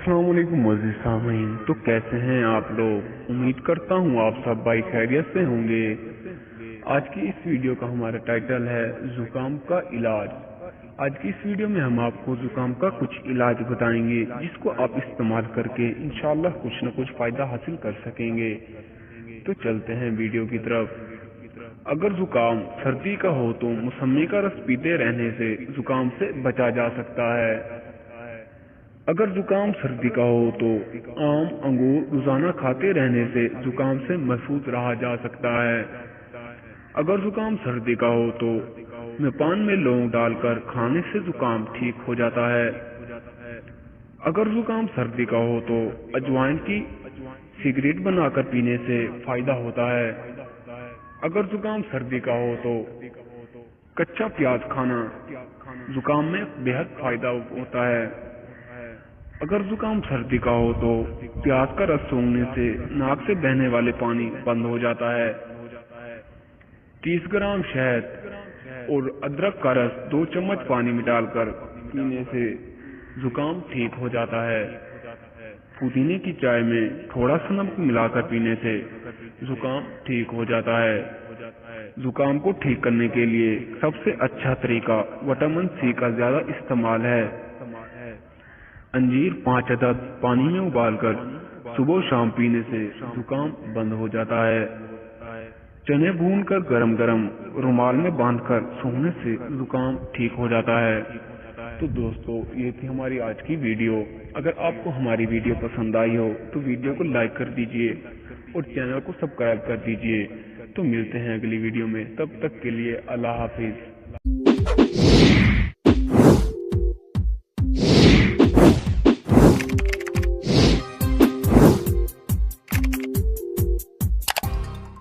अस्सलाम वालेकुम मुअज़्ज़िज़ सामीन। तो कैसे हैं आप लोग? उम्मीद करता हूँ आप सब भाई खैरियत से होंगे। आज की इस वीडियो का हमारा टाइटल है जुकाम का इलाज। आज की इस वीडियो में हम आपको जुकाम का कुछ इलाज बताएंगे जिसको आप इस्तेमाल करके इंशाअल्लाह कुछ न कुछ फायदा हासिल कर सकेंगे। तो चलते हैं वीडियो की तरफ। अगर जुकाम सर्दी का हो तो मौसमी का रस पीते रहने से जुकाम से बचा जा सकता है। अगर जुकाम सर्दी का हो तो आम अंगूर रोजाना खाते रहने से जुकाम से महफूज रहा जा सकता है। अगर जुकाम सर्दी का हो तो पान में लौंग डालकर खाने से जुकाम ठीक हो जाता है। अगर जुकाम सर्दी का हो तो अजवाइन की सिगरेट बनाकर पीने से फायदा होता है। अगर जुकाम सर्दी का हो तो कच्चा प्याज खाना जुकाम में बेहद फायदा होता है। अगर जुकाम सर्दी का हो तो प्याज का रस सूंघने से नाक से बहने वाले पानी बंद हो जाता है। 30 ग्राम शहद और अदरक का रस 2 चम्मच पानी में डालकर पीने से जुकाम ठीक हो जाता है। पुदीने की चाय में थोड़ा सा नमक मिलाकर पीने से जुकाम ठीक हो जाता है। जुकाम को ठीक करने के लिए सबसे अच्छा तरीका विटामिन सी का ज्यादा इस्तेमाल है। अंजीर 5 अदद पानी में उबालकर सुबह शाम पीने से जुकाम बंद हो जाता है। चने भूनकर गरम गरम रुमाल में बांधकर सूंघने से जुकाम ठीक हो जाता है। तो दोस्तों, ये थी हमारी आज की वीडियो। अगर आपको हमारी वीडियो पसंद आई हो तो वीडियो को लाइक कर दीजिए और चैनल को सब्सक्राइब कर दीजिए। तो मिलते हैं अगली वीडियो में, तब तक के लिए अल्लाह हाफिज।